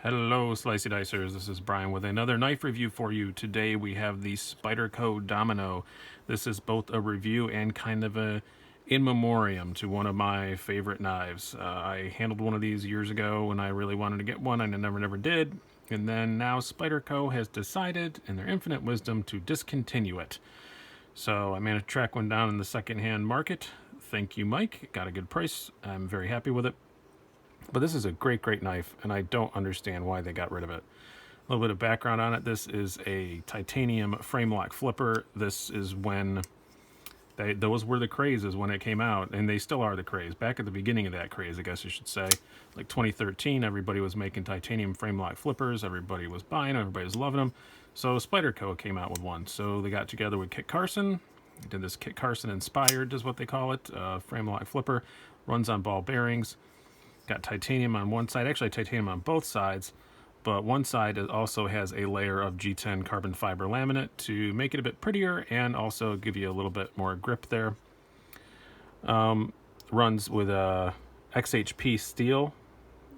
Hello, Slicey Dicers. This is Brian with another knife review for you. Today we have the Spyderco Domino. This is both a review and kind of a in memoriam to one of my favorite knives. I handled one of these years ago when I really wanted to get one, and I never did. And then now Spyderco has decided, in their infinite wisdom, to discontinue it. So I managed to track one down in the secondhand market. Thank you, Mike. Got a good price. I'm very happy with it. But this is a great knife, and I don't understand why they got rid of it. A little bit of background on it. This is a titanium frame lock flipper. This is when those were the crazes when it came out, and they still are the craze. Back at the beginning of that craze, I guess you should say, like 2013, everybody was making titanium frame lock flippers. Everybody was buying them. Everybody was loving them. So Spyderco came out with one. So they got together with Kit Carson. Did this Kit Carson inspired, is what they call it. Frame lock flipper. Runs on ball bearings. Got titanium on one side, actually titanium on both sides, but one side also has a layer of G10 carbon fiber laminate to make it a bit prettier and also give you a little bit more grip there. Runs with a XHP steel,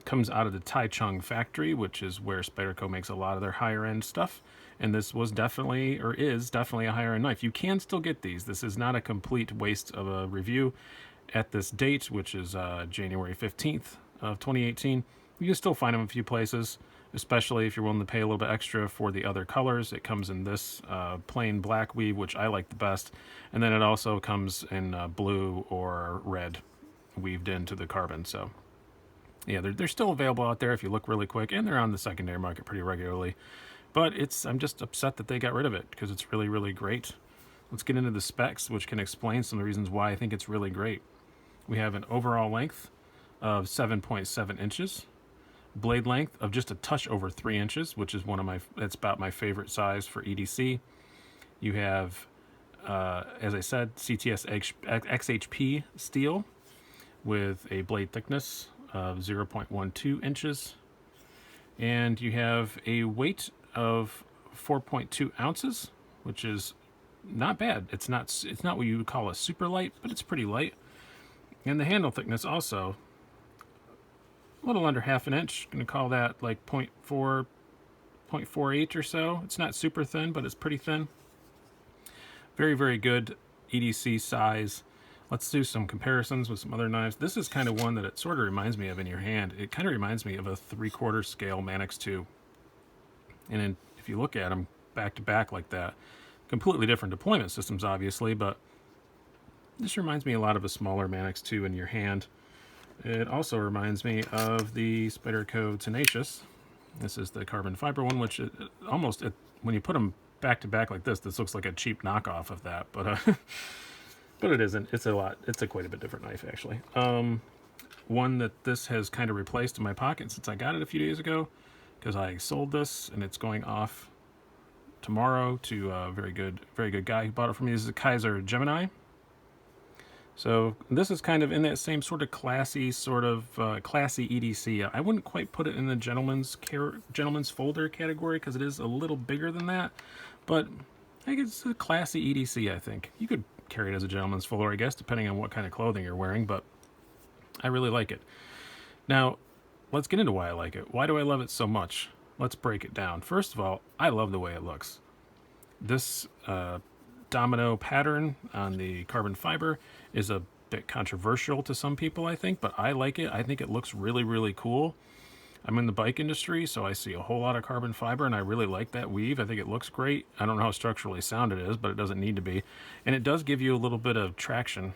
comes out of the Taichung factory, which is where Spyderco makes a lot of their higher end stuff. And this was definitely, or is definitely, a higher end knife. You can still get these. This is not a complete waste of a review. At this date, which is January 15th of 2018, you can still find them a few places, especially if you're willing to pay a little bit extra for the other colors. It comes in this plain black weave, which I like the best, and then it also comes in blue or red weaved into the carbon. So yeah, they're still available out there if you look really quick, and they're on the secondary market pretty regularly. But I'm just upset that they got rid of it because it's really great. Let's get into the specs, which can explain some of the reasons why I think it's really great. We have an overall length of 7.7 inches, blade length of just a touch over 3 inches, which is that's about my favorite size for EDC. You have, as I said, CTS XHP steel with a blade thickness of 0.12 inches, and you have a weight of 4.2 ounces, which is not bad. It's not what you would call a super light, but it's pretty light. And the handle thickness also a little under half an inch. Gonna call that like 0.4, 0.48 or so. It's not super thin, but it's pretty thin. Very good EDC size. Let's do some comparisons with some other knives. This is kind of one that it sort of reminds me of in your hand. It kind of reminds me of a 3/4 scale Manix 2. And then if you look at them back to back like that, completely different deployment systems, obviously, but this reminds me a lot of a smaller Manix 2 in your hand. It also reminds me of the Spyderco Tenacious. This is the carbon fiber one, which when you put them back to back like this looks like a cheap knockoff of that, but but it isn't. It's quite a bit different knife, actually. One that this has kind of replaced in my pocket since I got it a few days ago, because I sold this and it's going off tomorrow to a very good guy who bought it from me. This is a Kaiser Gemini. So this is kind of in that same sort of classy EDC. I wouldn't quite put it in the gentleman's folder category because it is a little bigger than that, but I think it's a classy EDC. I think you could carry it as a gentleman's folder, I guess, depending on what kind of clothing you're wearing, but I really like it. Now, let's get into why I like it. Why do I love it so much? Let's break it down. First of all, I love the way it looks. This domino pattern on the carbon fiber is a bit controversial to some people, I think, but I like it. I think it looks really cool. I'm in the bike industry, so I see a whole lot of carbon fiber, and I really like that weave. I think it looks great. I don't know how structurally sound it is, but it doesn't need to be. And it does give you a little bit of traction,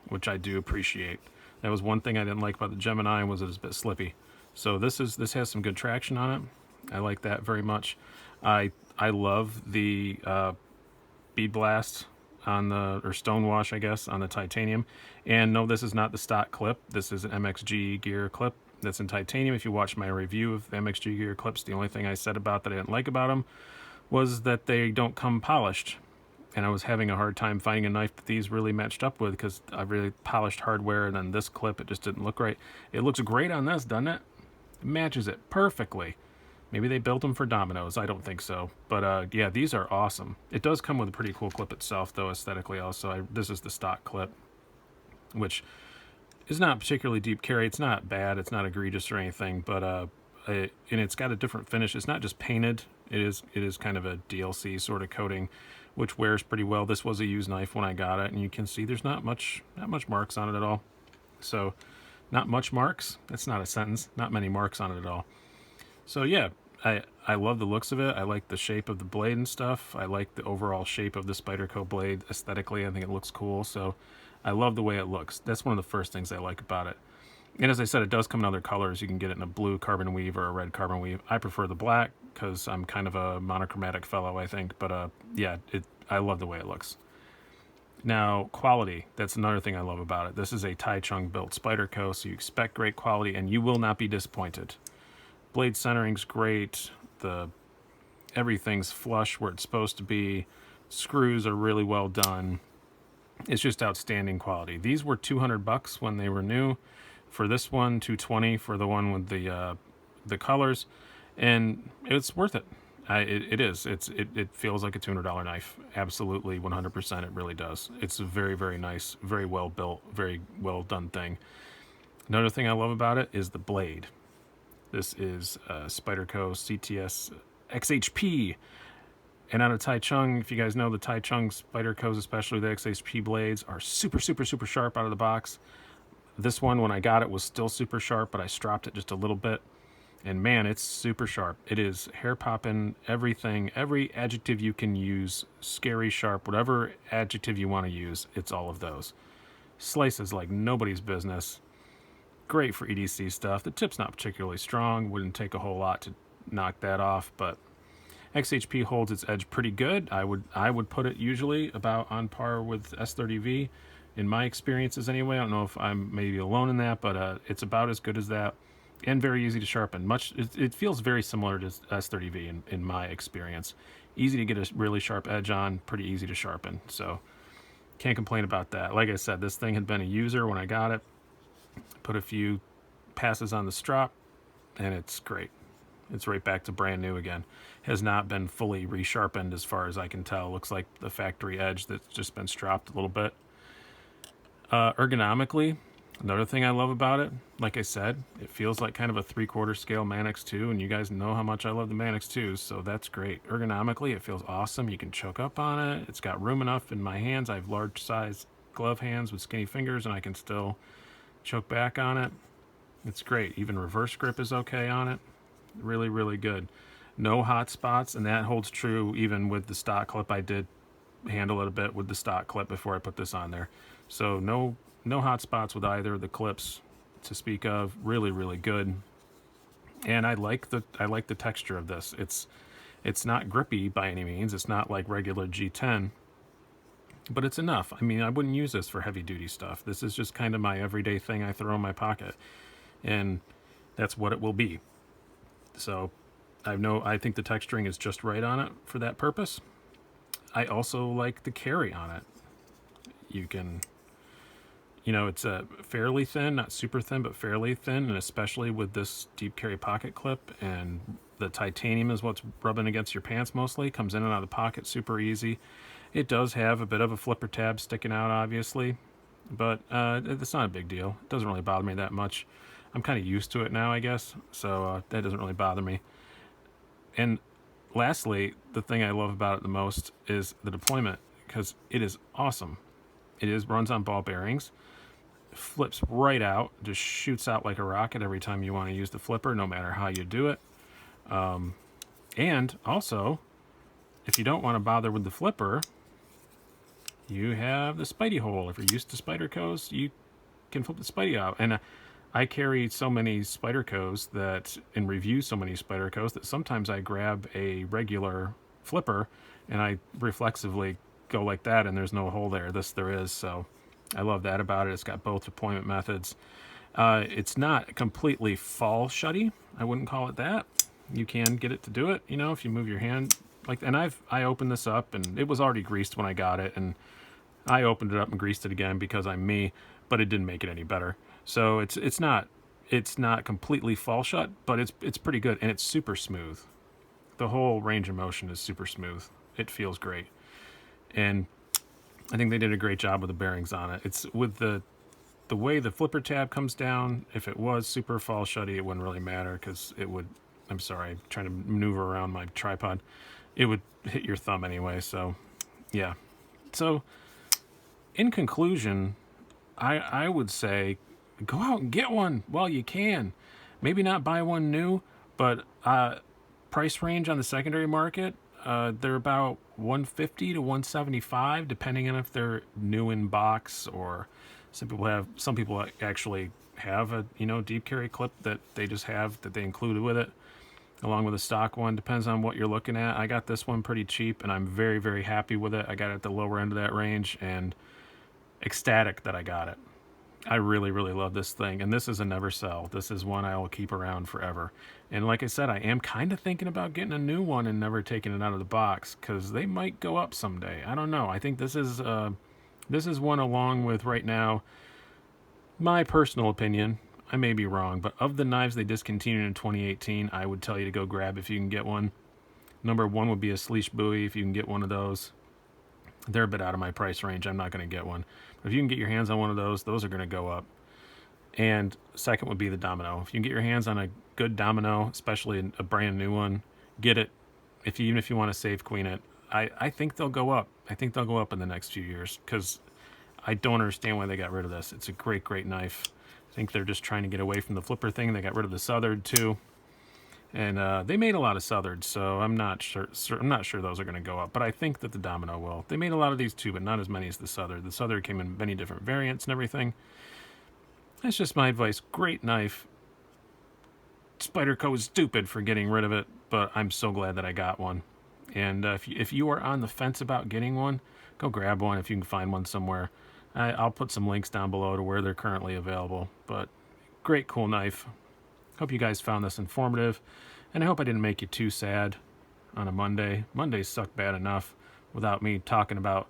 which I do appreciate. That was one thing I didn't like about the Gemini, was it was a bit slippy. So this has some good traction on it. I like that very much. I love the bead blast on or stonewash, I guess, on the titanium. And no, this is not the stock clip. This is an MXG gear clip that's in titanium. If you watch my review of the MXG gear clips, the only thing I said about that I didn't like about them was that they don't come polished. And I was having a hard time finding a knife that these really matched up with, because I really polished hardware, and then this clip, it just didn't look right. It looks great on this, doesn't it? It matches it perfectly. Maybe they built them for dominoes. I don't think so. But yeah, these are awesome. It does come with a pretty cool clip itself, though, aesthetically also. This is the stock clip, which is not particularly deep carry. It's not bad. It's not egregious or anything. But and it's got a different finish. It's not just painted. It is kind of a DLC sort of coating, which wears pretty well. This was a used knife when I got it, and you can see there's not much marks on it at all. So, not much marks. That's not a sentence. Not many marks on it at all. So yeah, I love the looks of it. I like the shape of the blade and stuff. I like the overall shape of the Spyderco blade aesthetically. I think it looks cool. So I love the way it looks. That's one of the first things I like about it. And as I said, it does come in other colors. You can get it in a blue carbon weave or a red carbon weave. I prefer the black because I'm kind of a monochromatic fellow, I think. But yeah, I love the way it looks. Now, quality. That's another thing I love about it. This is a Tai Chung built Spyderco, so you expect great quality, and you will not be disappointed. Blade centering's great. Everything's flush where it's supposed to be. Screws are really well done. It's just outstanding quality. These were $200 when they were new. For this one, $220 for the one with the colors, and it's worth it. It is. It feels like a $200 knife. Absolutely, 100%. It really does. It's a very, very nice, very well built, very well done thing. Another thing I love about it is the blade. This is Spyderco CTS XHP. And out of Tai Chung, if you guys know the Tai Chung Spydercos, especially the XHP blades, are super, super, super sharp out of the box. This one, when I got it, was still super sharp, but I stropped it just a little bit. And man, it's super sharp. It is hair popping, everything, every adjective you can use, scary sharp, whatever adjective you want to use, it's all of those. Slices like nobody's business. Great for EDC stuff. The tip's not particularly strong. Wouldn't take a whole lot to knock that off, but XHP holds its edge pretty good. I would put it usually about on par with S30V in my experiences anyway. I don't know if I'm maybe alone in that, but it's about as good as that, and very easy to sharpen. It feels very similar to S30V in my experience. Easy to get a really sharp edge on, pretty easy to sharpen. So can't complain about that. Like I said, this thing had been a user when I got it. Put a few passes on the strop, and it's great. It's right back to brand new again. Has not been fully resharpened as far as I can tell. Looks like the factory edge that's just been stropped a little bit. Ergonomically, another thing I love about it, like I said, it feels like kind of a 3/4 scale Manix 2, and you guys know how much I love the Manix 2, so that's great. Ergonomically, it feels awesome. You can choke up on it. It's got room enough in my hands. I have large size glove hands with skinny fingers, and I can still choke back on it. It's great. Even reverse grip is okay on it. Really, really good. No hot spots, and that holds true even with the stock clip. I did handle it a bit with the stock clip before I put this on there. So no hot spots with either of the clips to speak of. Really, really good. And I like the texture of this. It's not grippy by any means. It's not like regular G10, but it's enough. I mean, I wouldn't use this for heavy duty stuff. This is just kind of my everyday thing I throw in my pocket, and that's what it will be. So I think the texturing is just right on it for that purpose. I also like the carry on it. You can, it's a fairly thin, not super thin, but fairly thin, and especially with this deep carry pocket clip, and the titanium is what's rubbing against your pants mostly, comes in and out of the pocket super easy. It does have a bit of a flipper tab sticking out, obviously, but it's not a big deal. It doesn't really bother me that much. I'm kind of used to it now, I guess, so that doesn't really bother me. And lastly, the thing I love about it the most is the deployment, because it is awesome. Runs on ball bearings, flips right out, just shoots out like a rocket every time you want to use the flipper, no matter how you do it. And also, if you don't want to bother with the flipper, you have the Spidey hole. If you're used to Spydercos, you can flip the Spidey out. And I carry so many Spydercos and review so many Spydercos that sometimes I grab a regular flipper and I reflexively go like that, and there's no hole there. There is, so I love that about it. It's got both deployment methods. It's not completely fall shutty. I wouldn't call it that. You can get it to do it, if you move your hand like. And I opened this up, and it was already greased when I got it, and I opened it up and greased it again because I'm me, but it didn't make it any better. So it's not completely fall shut, but it's pretty good, and it's super smooth. The whole range of motion is super smooth. It feels great, and I think they did a great job with the bearings on it. It's with the the way the flipper tab comes down, if it was super fall shutty, it wouldn't really matter because it would, I'm sorry, I'm trying to maneuver around my tripod. It would hit your thumb anyway, so yeah. So in conclusion, I would say go out and get one while you can. Maybe not buy one new, but price range on the secondary market, they're about 150 to 175, depending on if they're new in box, or some people actually have a deep carry clip that they just have that they included with it, along with a stock one. Depends on what you're looking at. I got this one pretty cheap, and I'm very, very happy with it. I got it at the lower end of that range, and ecstatic that I got it. I really, really love this thing, and this is a never sell. This is one I will keep around forever. And like I said, I am kind of thinking about getting a new one and never taking it out of the box, because they might go up someday. I don't know. I think this is one, along with right now, my personal opinion, I may be wrong, but of the knives they discontinued in 2018, I would tell you to go grab if you can get one. Number one would be a Sleesh Bowie, if you can get one of those. They're a bit out of my price range. I'm not going to get one. But if you can get your hands on one of those are going to go up. And second would be the Domino. If you can get your hands on a good Domino, especially a brand new one, get it. Even if you want to save queen it, I think they'll go up. I think they'll go up in the next few years, because I don't understand why they got rid of this. It's a great, great knife. I think they're just trying to get away from the flipper thing. They got rid of the Southern too. And they made a lot of Southards, so I'm not sure those are going to go up. But I think that the Domino will. They made a lot of these too, but not as many as the Southern. The Southern came in many different variants and everything. That's just my advice. Great knife. Spyderco is stupid for getting rid of it, but I'm so glad that I got one. And if you are on the fence about getting one, go grab one if you can find one somewhere. I'll put some links down below to where they're currently available. But great, cool knife. Hope you guys found this informative, and I hope I didn't make you too sad on a Monday. Mondays suck bad enough without me talking about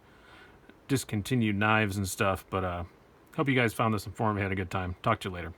discontinued knives and stuff, but hope you guys found this informative, had a good time. Talk to you later.